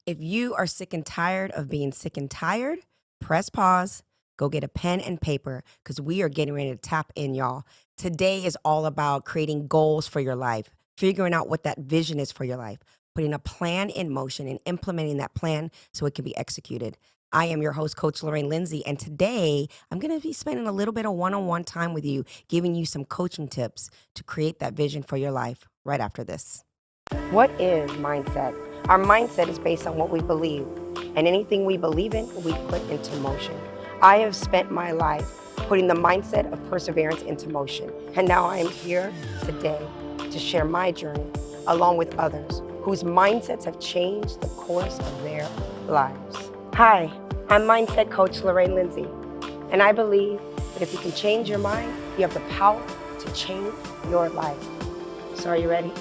If you are sick and tired of being sick and tired, press pause, go get a pen and paper because we are getting ready to tap in, y'all. Today is all about creating goals for your life, figuring out what that vision is for your life, putting a plan in motion and implementing that plan so it can be executed. I am your host, Coach Lorraine Lindsey, and today I'm going to be spending a little bit of one on one time with you, giving you some coaching tips to create that vision for your life right after this. What is mindset? Our mindset is based on what we believe, and anything we believe in, we put into motion. I have spent my life putting the mindset of perseverance into motion, and now I am here today to share my journey along with others whose mindsets have changed the course of their lives. Hi, I'm Mindset Coach Lorraine Lindsey, and I believe that if you can change your mind, you have the power to change your life. So are you ready?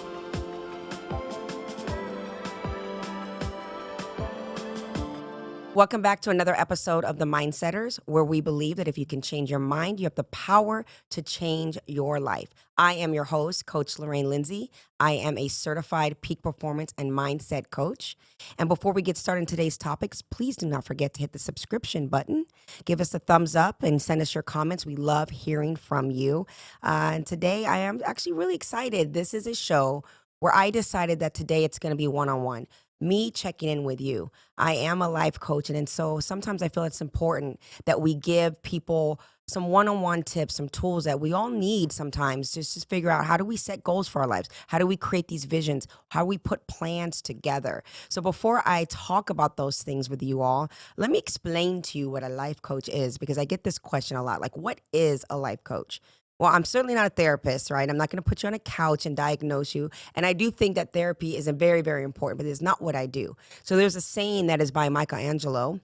Welcome back to another episode of The Mindsetters, where we believe that if you can change your mind, you have the power to change your life. I am your host, Coach Lorraine Lindsey. I am a certified peak performance and mindset coach. And before we get started in today's topics, please do not forget to hit the subscription button. Give us a thumbs up and send us your comments. We love hearing from you. And today I am actually really excited. This is a show where I decided that today it's going to be one-on-one. Me checking in with you. I am a life coach, and so sometimes I feel it's important that we give people some one-on-one tips, some tools that we all need sometimes just to figure out how do we set goals for our lives? How do we create these visions? How do we put plans together? So before I talk about those things with you all, let me explain to you what a life coach is, because I get this question a lot. Like, what is a life coach? Well, I'm certainly not a therapist, right? I'm not going to put you on a couch and diagnose you. And I do think that therapy is a very, very important, but it's not what I do. So there's a saying that is by Michelangelo,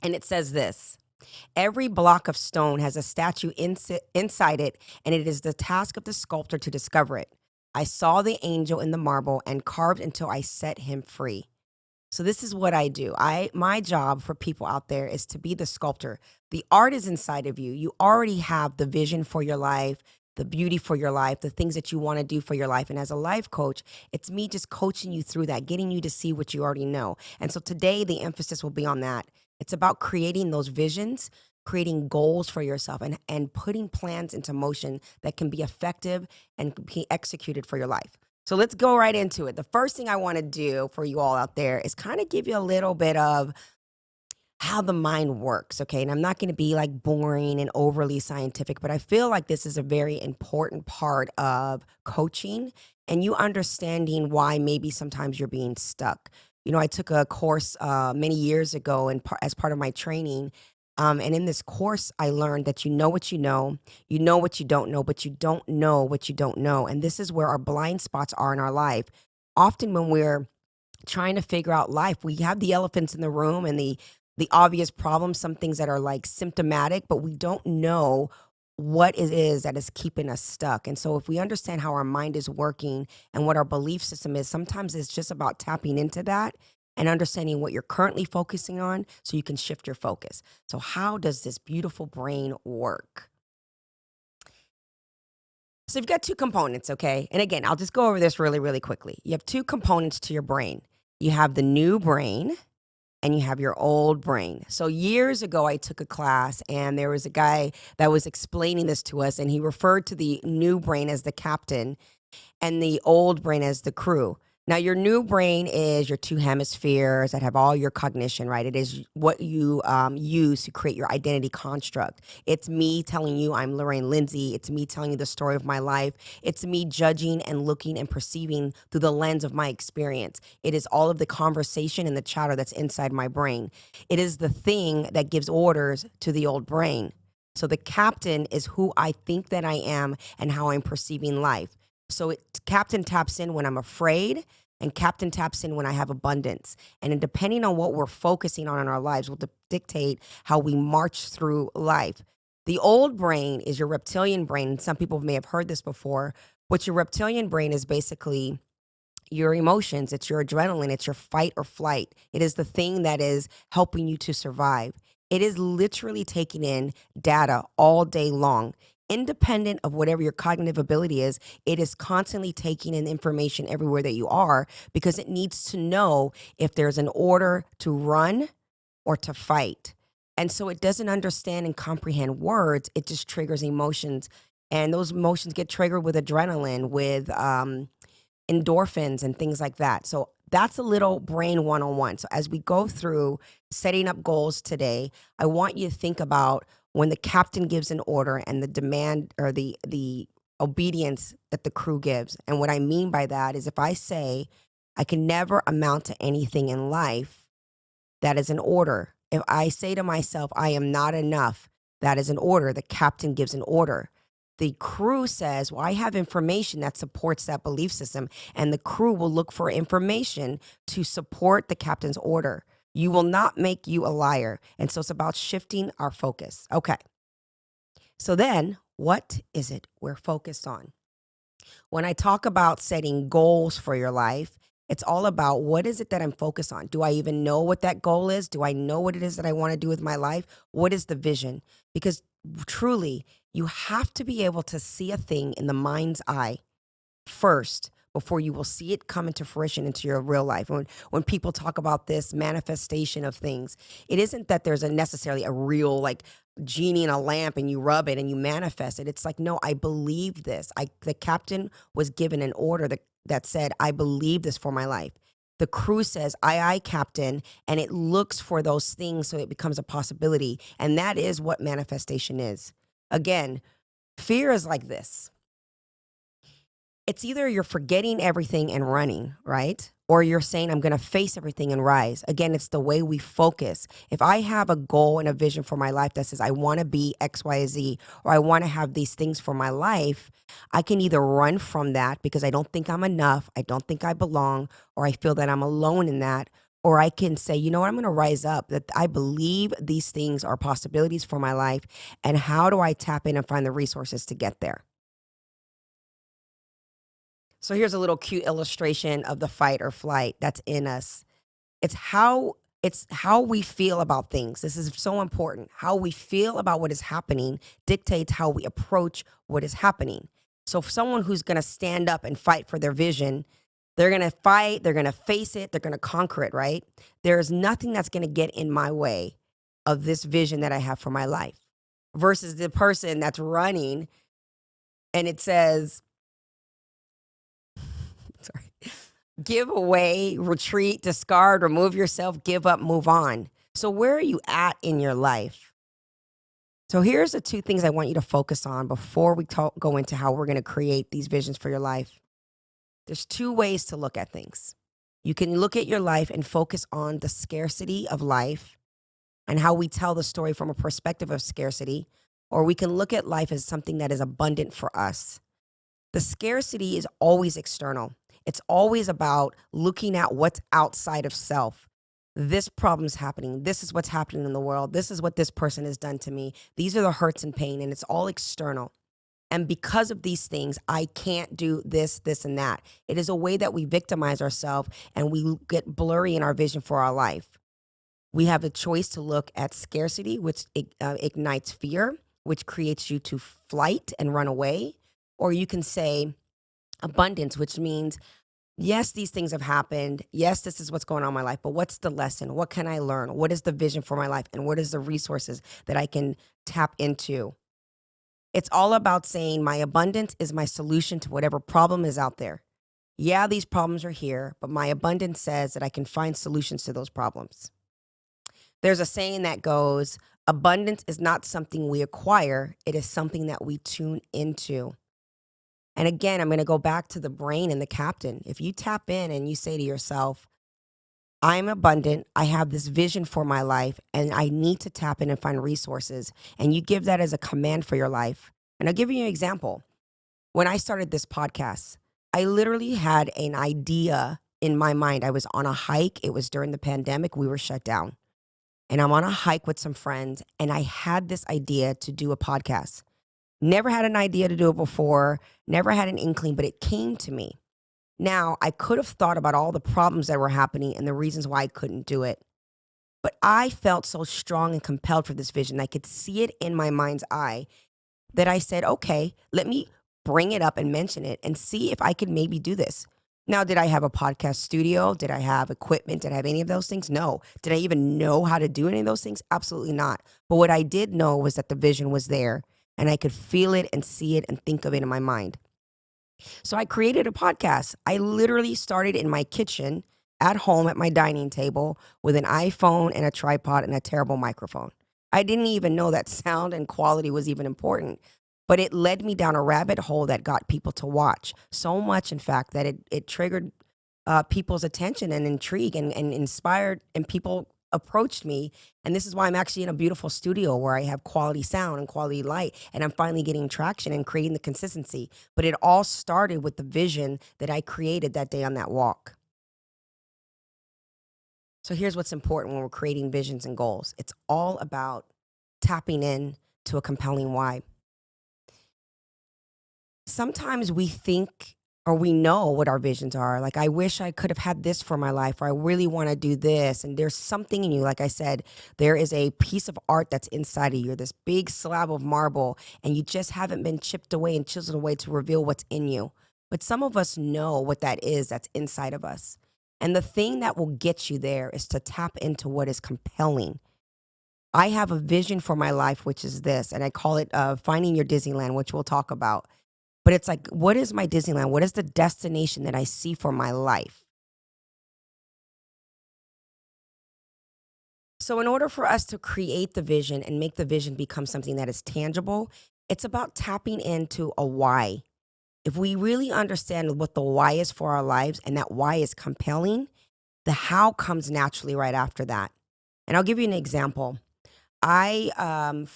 and it says this: every block of stone has a statue inside it, and it is the task of the sculptor to discover it. I saw the angel in the marble and carved until I set him free. So this is what I do. My job for people out there is to be the sculptor. The art is inside of you. You already have the vision for your life, the beauty for your life, the things that you want to do for your life. And as a life coach, it's me just coaching you through that, getting you to see what you already know. And so today the emphasis will be on that. It's about creating those visions, creating goals for yourself, and putting plans into motion that can be effective and be executed for your life. So let's go right into it. The first thing I want to do for you all out there is kind of give you a little bit of how the mind works, okay? And I'm not going to be like boring and overly scientific, but I feel like this is a very important part of coaching and you understanding why maybe sometimes you're being stuck. You know, I took a course many years ago and as part of my training. And in this course, I learned that you know what you know what you don't know, but you don't know what you don't know. And this is where our blind spots are in our life. Often when we're trying to figure out life, we have the elephants in the room and the obvious problems, some things that are like symptomatic, but we don't know what it is that is keeping us stuck. And so if we understand how our mind is working and what our belief system is, sometimes it's just about tapping into that and understanding what you're currently focusing on so you can shift your focus. So how does this beautiful brain work? So you've got two components, okay? And again, I'll just go over this really, really quickly. You have two components to your brain. You have the new brain and you have your old brain. So years ago, I took a class and there was a guy that was explaining this to us, and he referred to the new brain as the captain and the old brain as the crew. Now, your new brain is your two hemispheres that have all your cognition, right? It is what you use to create your identity construct. It's me telling you I'm Lorraine Lindsey. It's me telling you the story of my life. It's me judging and looking and perceiving through the lens of my experience. It is all of the conversation and the chatter that's inside my brain. It is the thing that gives orders to the old brain. So the captain is who I think that I am and how I'm perceiving life. So captain taps in when I'm afraid, and captain taps in when I have abundance. And then depending on what we're focusing on in our lives will dictate how we march through life. The old brain is your reptilian brain. Some people may have heard this before, but your reptilian brain is basically your emotions. It's your adrenaline. It's your fight or flight. It is the thing that is helping you to survive. It is literally taking in data all day long. independent of whatever your cognitive ability is, it is constantly taking in information everywhere that you are because it needs to know if there's an order to run or to fight. And so it doesn't understand and comprehend words, it just triggers emotions. And those emotions get triggered with adrenaline, with endorphins and things like that. So that's a little brain 101. So as we go through setting up goals today, I want you to think about when the captain gives an order and the demand or the obedience that the crew gives. And what I mean by that is if I say I can never amount to anything in life, that is an order. If I say to myself, I am not enough, that is an order. The captain gives an order. The crew says, well, I have information that supports that belief system, and the crew will look for information to support the captain's order. You will not make you a liar. And so it's about shifting our focus. Okay. So then, what is it we're focused on? When I talk about setting goals for your life, it's all about what is it that I'm focused on? Do I even know what that goal is? Do I know what it is that I want to do with my life? What is the vision? Because truly, you have to be able to see a thing in the mind's eye first before you will see it come into fruition into your real life. When people talk about this manifestation of things, it isn't that there's necessarily a real like genie in a lamp and you rub it and you manifest it. It's like, no, I believe this. The captain was given an order that said, I believe this for my life. The crew says, aye, captain, and it looks for those things so it becomes a possibility. And that is what manifestation is. Again, fear is like this. It's either you're forgetting everything and running, right? Or you're saying, I'm going to face everything and rise. Again, it's the way we focus. If I have a goal and a vision for my life that says, I want to be X, Y, Z, or I want to have these things for my life, I can either run from that because I don't think I'm enough, I don't think I belong, or I feel that I'm alone in that. Or I can say, you know what, I'm going to rise up, that I believe these things are possibilities for my life. And how do I tap in and find the resources to get there? So here's a little cute illustration of the fight or flight that's in us. It's how we feel about things. This is so important. How we feel about what is happening dictates how we approach what is happening. So for someone who's going to stand up and fight for their vision, they're going to fight, they're going to face it, they're going to conquer it, right? There's nothing that's going to get in my way of this vision that I have for my life versus the person that's running and it says, sorry, give away, retreat, discard, remove yourself, give up, move on. So where are you at in your life? So here's the two things I want you to focus on before we go into how we're going to create these visions for your life. There's two ways to look at things. You can look at your life and focus on the scarcity of life and how we tell the story from a perspective of scarcity, or we can look at life as something that is abundant for us. The scarcity is always external. It's always about looking at what's outside of self. This problem's happening. This is what's happening in the world. This is what this person has done to me. These are the hurts and pain, and it's all external. And because of these things, I can't do this, this, and that. It is a way that we victimize ourselves and we get blurry in our vision for our life. We have a choice to look at scarcity, which ignites fear, which creates you to flight and run away. Or you can say abundance, which means, yes, these things have happened. Yes, this is what's going on in my life, but what's the lesson? What can I learn? What is the vision for my life? And what is the resources that I can tap into? It's all about saying my abundance is my solution to whatever problem is out there. Yeah, these problems are here, but my abundance says that I can find solutions to those problems. There's a saying that goes, abundance is not something we acquire. It is something that we tune into. And again, I'm going to go back to the brain and the captain. If you tap in and you say to yourself, I'm abundant, I have this vision for my life, and I need to tap in and find resources, and you give that as a command for your life. And I'll give you an example. When I started this podcast, I literally had an idea in my mind. I was on a hike. It was during the pandemic. We were shut down. And I'm on a hike with some friends, and I had this idea to do a podcast. Never had an idea to do it before, never had an inkling, but it came to me. Now, I could have thought about all the problems that were happening and the reasons why I couldn't do it. But I felt so strong and compelled for this vision. I could see it in my mind's eye. that I said, okay, let me bring it up and mention it and see if I could maybe do this. Now, did I have a podcast studio? Did I have equipment? Did I have any of those things? No. Did I even know how to do any of those things? Absolutely not. But what I did know was that the vision was there and I could feel it and see it and think of it in my mind. So I created a podcast. I literally started in my kitchen at home at my dining table with an iPhone and a tripod and a terrible microphone. I didn't even know that sound and quality was even important, but it led me down a rabbit hole that got people to watch so much, in fact, that it triggered people's attention and intrigue and inspired, and people approached me. And this is why I'm actually in a beautiful studio where I have quality sound and quality light, and I'm finally getting traction and creating the consistency. But it all started with the vision that I created that day on that walk. So here's what's important when we're creating visions and goals. It's all about tapping in to a compelling why. Sometimes we think or we know what our visions are. Like, I wish I could have had this for my life, or I really want to do this. And there's something in you. Like I said, there is a piece of art that's inside of you, this big slab of marble, and you just haven't been chipped away and chiseled away to reveal what's in you. But some of us know what that is that's inside of us. And the thing that will get you there is to tap into what is compelling. I have a vision for my life, which is this, and I call it finding your Disneyland, which we'll talk about. But it's like, what is my Disneyland? What is the destination that I see for my life? So, in order for us to create the vision and make the vision become something that is tangible, it's about tapping into a why. If we really understand what the why is for our lives and that why is compelling, the how comes naturally right after that. And I'll give you an example. I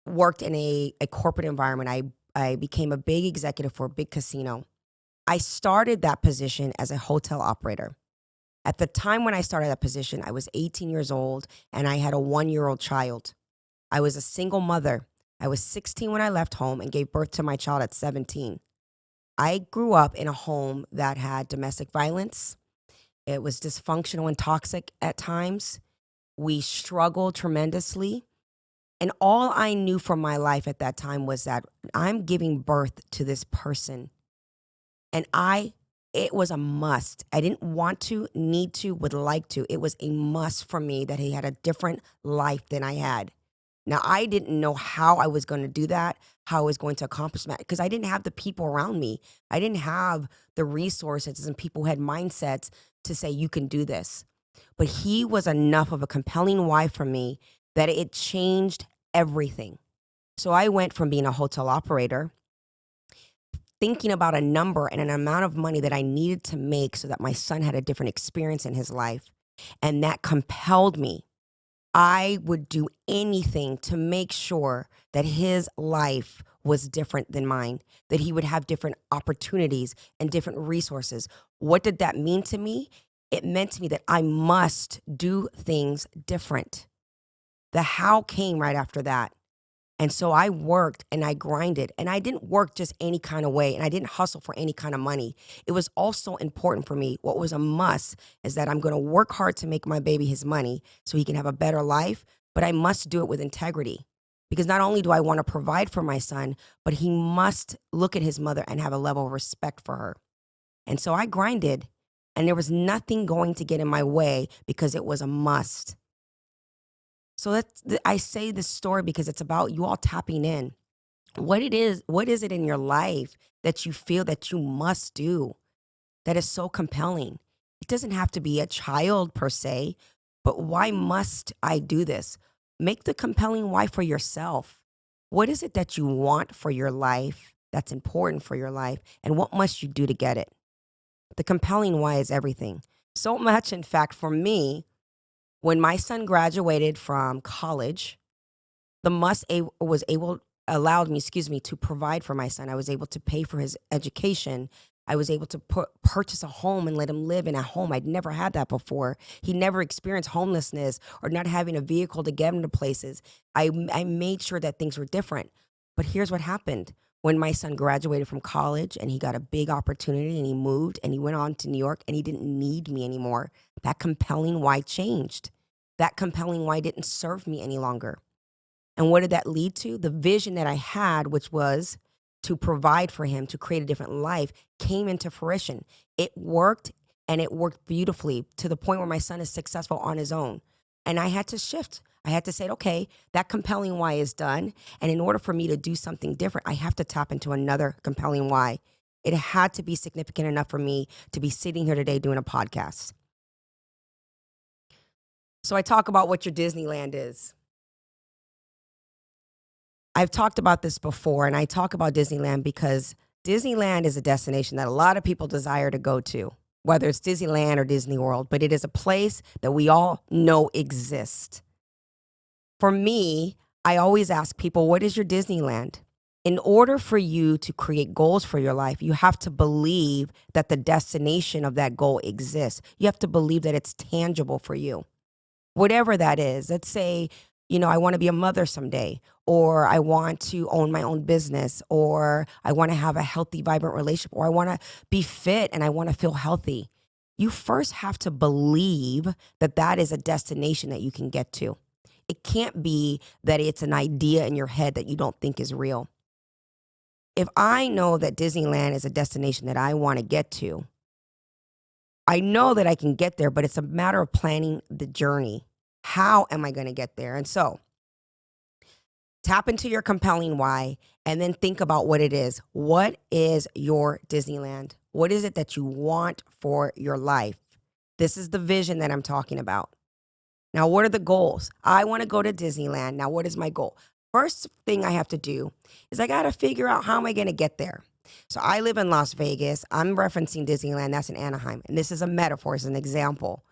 worked in a corporate environment. I became a big executive for a big casino. I started that position as a hotel operator. At the time when I started that position, I was 18 years old and I had a 1-year-old child. I was a single mother. I was 16 when I left home and gave birth to my child at 17. I grew up in a home that had domestic violence. It was dysfunctional and toxic at times. We struggled tremendously. And all I knew from my life at that time was that I'm giving birth to this person. And it was a must. I didn't want to, need to, would like to. It was a must for me that he had a different life than I had. Now, I didn't know how I was going to do that, how I was going to accomplish that, because I didn't have the people around me. I didn't have the resources and people who had mindsets to say, you can do this. But he was enough of a compelling why for me that it changed everything. So I went from being a hotel operator, thinking about a number and an amount of money that I needed to make so that my son had a different experience in his life. And that compelled me. I would do anything to make sure that his life was different than mine, that he would have different opportunities and different resources. What did that mean to me? It meant to me that I must do things different. The how came right after that. And so I worked and I grinded, and I didn't work just any kind of way, and I didn't hustle for any kind of money. It was also important for me. What was a must is that I'm going to work hard to make my baby his money so he can have a better life, but I must do it with integrity. Because not only do I want to provide for my son, but he must look at his mother and have a level of respect for her. And so I grinded, and there was nothing going to get in my way because it was a must. So I say this story because it's about you all tapping in. What is it in your life that you feel that you must do that is so compelling? It doesn't have to be a child per se, but why must I do this? Make the compelling why for yourself. What is it that you want for your life that's important for your life? And what must you do to get it? The compelling why is everything. So much, in fact, for me, when my son graduated from college, the was able allowed me, excuse me, to provide for my son. I was able to pay for his education. I was able to purchase a home and let him live in a home. I'd never had that before. He never experienced homelessness or not having a vehicle to get him to places. I made sure that things were different. But here's what happened. When my son graduated from college and he got a big opportunity and he moved and he went on to New York and he didn't need me anymore, that compelling why changed. That compelling why didn't serve me any longer. And what did that lead to? The vision that I had, which was to provide for him, to create a different life, came into fruition. It worked, and it worked beautifully to the point where my son is successful on his own. And I had to shift. I had to say, okay, that compelling why is done. And in order for me to do something different, I have to tap into another compelling why. It had to be significant enough for me to be sitting here today doing a podcast. So I talk about what your Disneyland is. I've talked about this before, and I talk about Disneyland because Disneyland is a destination that a lot of people desire to go to, whether it's Disneyland or Disney World, but it is a place that we all know exists. For me, I always ask people, what is your Disneyland? In order for you to create goals for your life, you have to believe that the destination of that goal exists. You have to believe that it's tangible for you. Whatever that is, let's say, I want to be a mother someday, or I want to own my own business, or I want to have a healthy, vibrant relationship, or I want to be fit and I want to feel healthy. You first have to believe that that is a destination that you can get to. It can't be that it's an idea in your head that you don't think is real. If I know that Disneyland is a destination that I want to get to, I know that I can get there, but it's a matter of planning the journey. How am I going to get there? And so tap into your compelling why and then think about what it is. What is your Disneyland? What is it that you want for your life? This is the vision that I'm talking about. Now, what are the goals? I want to go to Disneyland. Now, what is my goal? First thing I have to do is I got to figure out how am I going to get there? So I live in Las Vegas. I'm referencing Disneyland. That's in Anaheim. And this is a metaphor, it's an example.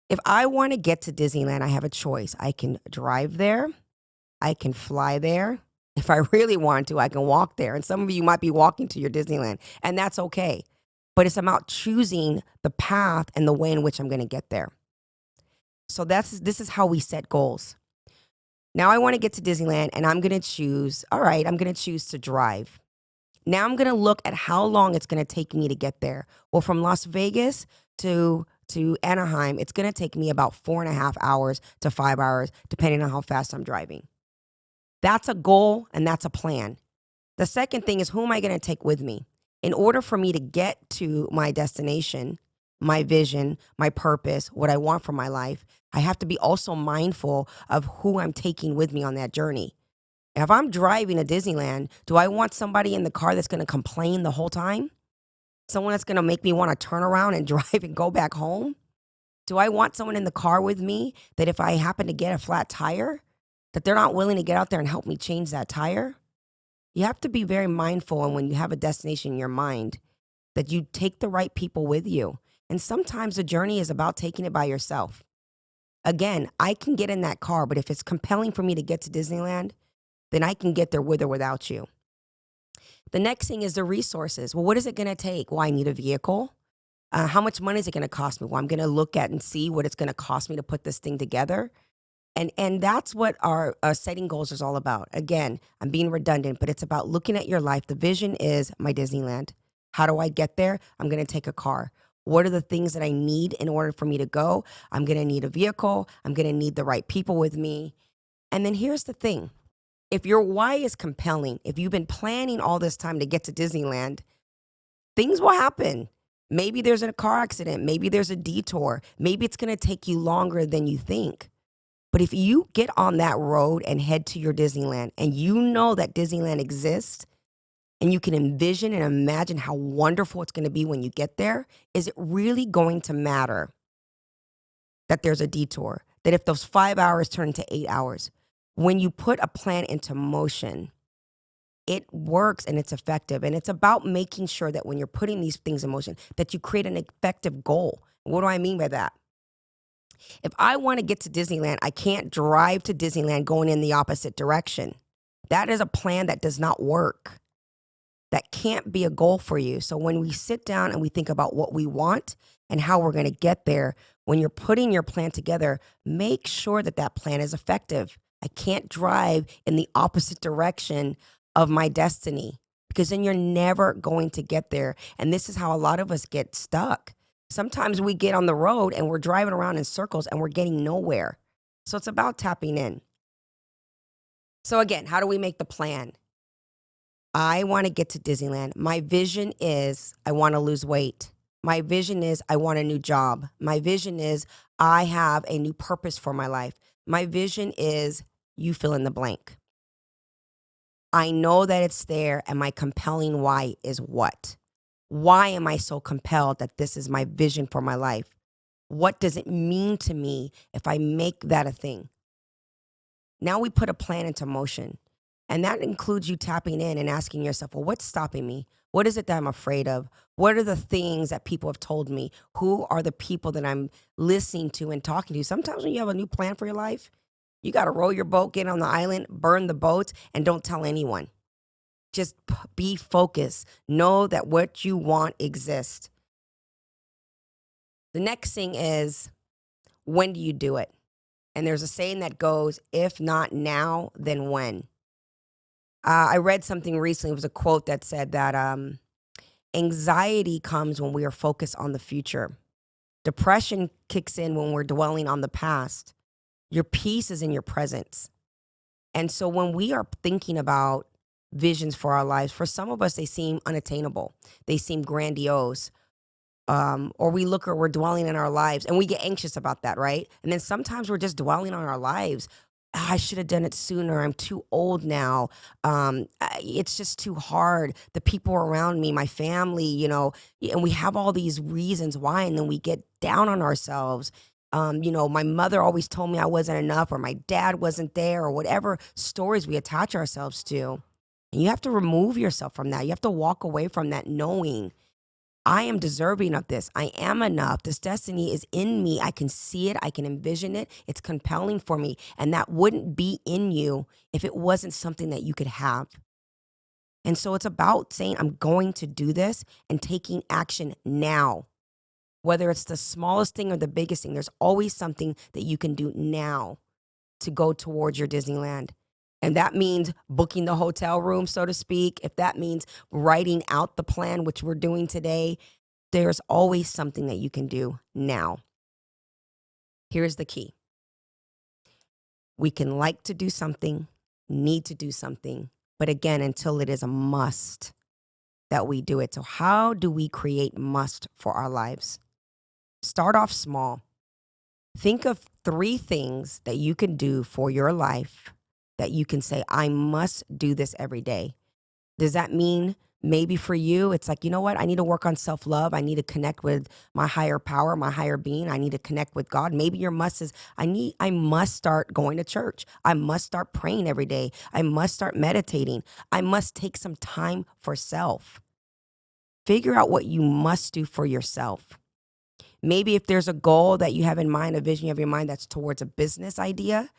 If I want to get to Disneyland, I have a choice. I can drive there. I can fly there. If I really want to, I can walk there. And some of you might be walking to your Disneyland, and that's okay. But it's about choosing the path and the way in which I'm going to get there. So this is how we set goals. Now I want to get to Disneyland, and I'm going to choose, all right, I'm going to choose to drive. Now I'm going to look at how long it's going to take me to get there. Well, from Las Vegas to Anaheim, it's going to take me about 4.5 hours to 5 hours, depending on how fast I'm driving. That's a goal and that's a plan. The second thing is, who am I going to take with me? In order for me to get to my destination, my vision, my purpose, what I want for my life, I have to be also mindful of who I'm taking with me on that journey. If I'm driving to Disneyland, do I want somebody in the car that's going to complain the whole time? Someone that's going to make me want to turn around and drive and go back home? Do I want someone in the car with me that if I happen to get a flat tire, that they're not willing to get out there and help me change that tire? You have to be very mindful, and when you have a destination in your mind, that you take the right people with you. And sometimes the journey is about taking it by yourself. Again, I can get in that car, but if it's compelling for me to get to Disneyland, then I can get there with or without you. The next thing is the resources. Well, what is it going to take? Well, I need a vehicle. How much money is it going to cost me? Well, I'm going to look at and see what it's going to cost me to put this thing together. And that's what our setting goals is all about. Again, I'm being redundant, but it's about looking at your life. The vision is my Disneyland. How do I get there? I'm going to take a car. What are the things that I need in order for me to go? I'm going to need a vehicle. I'm going to need the right people with me. And then here's the thing. If your why is compelling, if you've been planning all this time to get to Disneyland, things will happen. Maybe there's a car accident. Maybe there's a detour. Maybe it's going to take you longer than you think. But if you get on that road and head to your Disneyland and you know that Disneyland exists and you can envision and imagine how wonderful it's going to be when you get there, is it really going to matter that there's a detour? That if those 5 hours turn into 8 hours? When you put a plan into motion, it works and it's effective. And it's about making sure that when you're putting these things in motion, that you create an effective goal. What do I mean by that? If I want to get to Disneyland, I can't drive to Disneyland going in the opposite direction. That is a plan that does not work. That can't be a goal for you. So when we sit down and we think about what we want and how we're going to get there, when you're putting your plan together, make sure that that plan is effective. I can't drive in the opposite direction of my destiny, because then you're never going to get there. And this is how a lot of us get stuck. Sometimes we get on the road and we're driving around in circles and we're getting nowhere. So it's about tapping in. So again, how do we make the plan? I want to get to Disneyland. My vision is I want to lose weight. My vision is I want a new job. My vision is I have a new purpose for my life. My vision is you fill in the blank. I know that it's there, and my compelling why is what? Why am I so compelled that this is my vision for my life? What does it mean to me if I make that a thing? Now we put a plan into motion. And that includes you tapping in and asking yourself, well, what's stopping me? What is it that I'm afraid of? What are the things that people have told me? Who are the people that I'm listening to and talking to? Sometimes when you have a new plan for your life, you got to row your boat, get on the island, burn the boats, and don't tell anyone. Just be focused. Know that what you want exists. The next thing is, when do you do it? And there's a saying that goes, if not now, then when? I read something recently. It was a quote that said that anxiety comes when we are focused on the future. Depression kicks in when we're dwelling on the past. Your peace is in your presence. And so when we are thinking about visions for our lives, for some of us, they seem unattainable. They seem grandiose. Or we look or we're dwelling in our lives and we get anxious about that, right? And then sometimes we're just dwelling on our lives. "Ah, I should have done it sooner. I'm too old now. It's just too hard. The people around me, my family, and we have all these reasons why, and then we get down on ourselves. My mother always told me I wasn't enough, or my dad wasn't there, or whatever stories we attach ourselves to. And you have to remove yourself from that. You have to walk away from that knowing I am deserving of this. I am enough. This destiny is in me. I can see it. I can envision it. It's compelling for me. And that wouldn't be in you if it wasn't something that you could have. And so it's about saying, I'm going to do this and taking action now. Whether it's the smallest thing or the biggest thing, there's always something that you can do now to go towards your Disneyland. And that means booking the hotel room, so to speak. If that means writing out the plan, which we're doing today, there's always something that you can do now. Here's the key. We can like to do something, need to do something, but again, until it is a must that we do it. So how do we create must for our lives? Start off small. Think of 3 things that you can do for your life that you can say, I must do this every day. Does that mean maybe for you, it's like, you know what? I need to work on self-love. I need to connect with my higher power, my higher being. I need to connect with God. Maybe your must is, I must start going to church. I must start praying every day. I must start meditating. I must take some time for self. Figure out what you must do for yourself. Maybe if there's a goal that you have in mind, a vision you have in mind that's towards a business idea,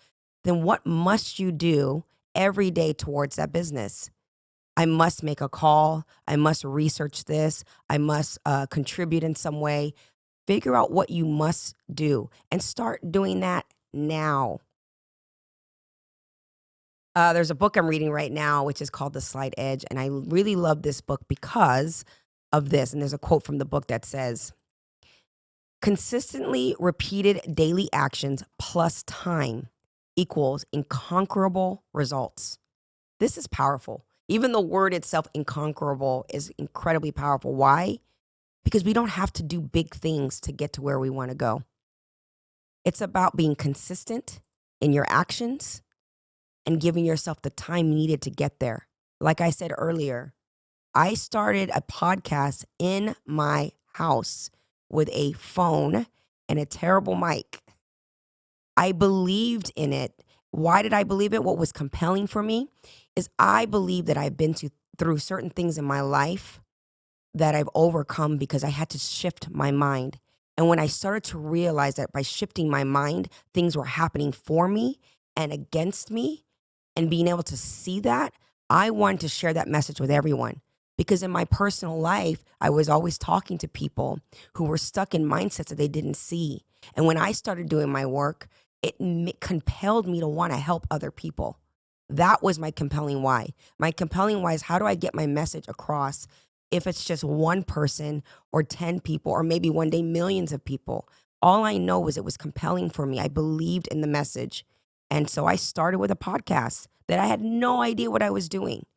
then what must you do every day towards that business? I must make a call. I must research this. I must contribute in some way. Figure out what you must do and start doing that now. There's a book I'm reading right now, which is called The Slight Edge. And I really love this book because of this. And there's a quote from the book that says, consistently repeated daily actions plus time equals inconquerable results. This is powerful. Even the word itself, inconquerable, is incredibly powerful. Why? Because we don't have to do big things to get to where we want to go. It's about being consistent in your actions and giving yourself the time needed to get there. Like I said earlier, I started a podcast in my house with a phone and a terrible mic. I believed in it. Why did I believe it? What was compelling for me is I believe that I've been through certain things in my life that I've overcome because I had to shift my mind. And when I started to realize that by shifting my mind, things were happening for me and against me, and being able to see that, I wanted to share that message with everyone. Because in my personal life, I was always talking to people who were stuck in mindsets that they didn't see. And when I started doing my work, it compelled me to want to help other people. That was my compelling why. My compelling why is, how do I get my message across if it's just one person or 10 people or maybe one day millions of people? All I know was it was compelling for me. I believed in the message. And so I started with a podcast that I had no idea what I was doing.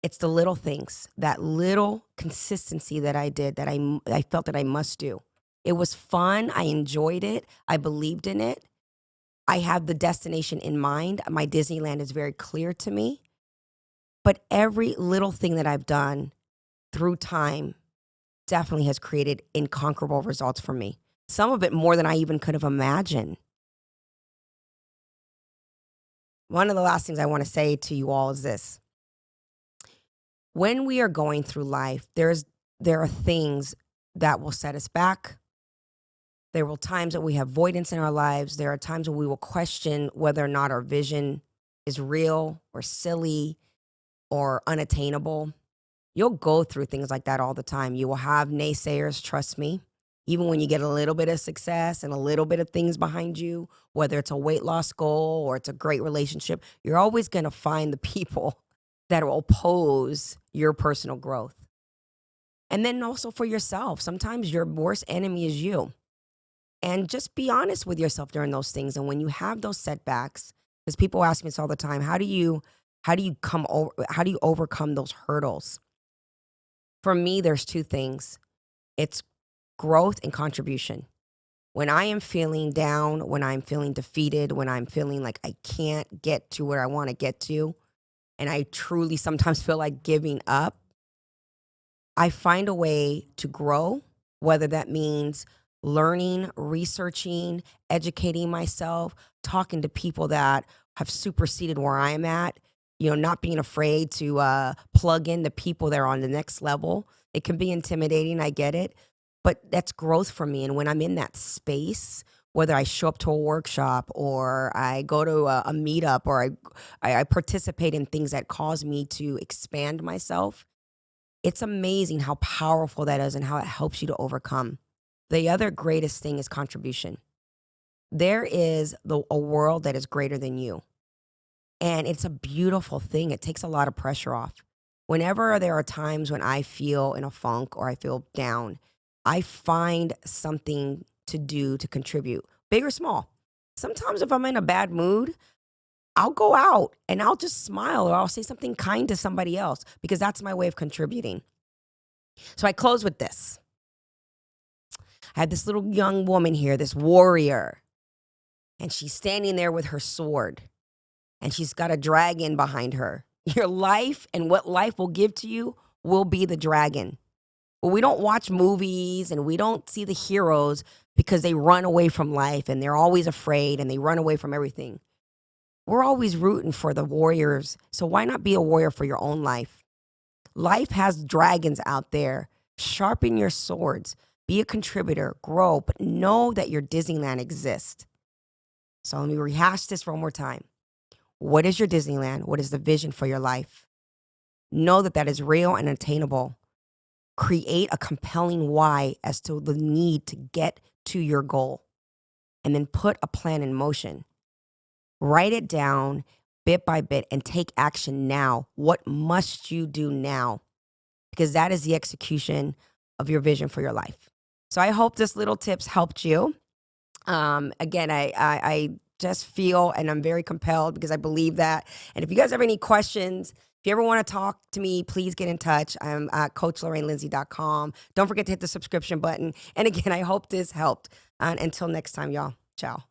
It's the little things, that little consistency that I did that I felt that I must do. It was fun. I enjoyed it. I believed in it. I have the destination in mind. My Disneyland is very clear to me. But every little thing that I've done through time definitely has created inconquerable results for me. Some of it more than I even could have imagined. One of the last things I want to say to you all is this. When we are going through life, there are things that will set us back. There will times that we have avoidance in our lives. There are times when we will question whether or not our vision is real or silly or unattainable. You'll go through things like that all the time. You will have naysayers, trust me. Even when you get a little bit of success and a little bit of things behind you, whether it's a weight loss goal or it's a great relationship, you're always going to find the people that will oppose your personal growth. And then also for yourself, sometimes your worst enemy is you. And just be honest with yourself during those things. And when you have those setbacks, because people ask me this all the time, how do you overcome those hurdles? For me, there's two things. It's growth and contribution. When I am feeling down, when I'm feeling defeated, when I'm feeling like I can't get to where I want to get to, and I truly sometimes feel like giving up, I find a way to grow, whether that means learning, researching, educating myself, talking to people that have superseded where I'm at, not being afraid to plug in the people that are on the next level. It can be intimidating, I get it, but that's growth for me. And when I'm in that space, whether I show up to a workshop or I go to a meetup or I participate in things that cause me to expand myself, it's amazing how powerful that is and how it helps you to overcome. The other greatest thing is contribution. There is a world that is greater than you. And it's a beautiful thing. It takes a lot of pressure off. Whenever there are times when I feel in a funk or I feel down, I find something to do to contribute, big or small. Sometimes if I'm in a bad mood, I'll go out and I'll just smile or I'll say something kind to somebody else because that's my way of contributing. So I close with this. I have this little young woman here, this warrior, and she's standing there with her sword and she's got a dragon behind her. Your life and what life will give to you will be the dragon. Well, we don't watch movies and we don't see the heroes because they run away from life and they're always afraid and they run away from everything. We're always rooting for the warriors. So why not be a warrior for your own life? Life has dragons out there. Sharpen your swords. Be a contributor. Grow. But know that your Disneyland exists. So let me rehash this one more time. What is your Disneyland? What is the vision for your life? Know that that is real and attainable. Create a compelling why as to the need to get to your goal. And then put a plan in motion. Write it down bit by bit and take action now. What must you do now? Because that is the execution of your vision for your life. So I hope this little tips helped you. Again, I just feel and I'm very compelled because I believe that. And if you guys have any questions, if you ever want to talk to me, please get in touch. I'm at CoachLorraineLindsey.com. Don't forget to hit the subscription button. And again, I hope this helped. And until next time, y'all. Ciao.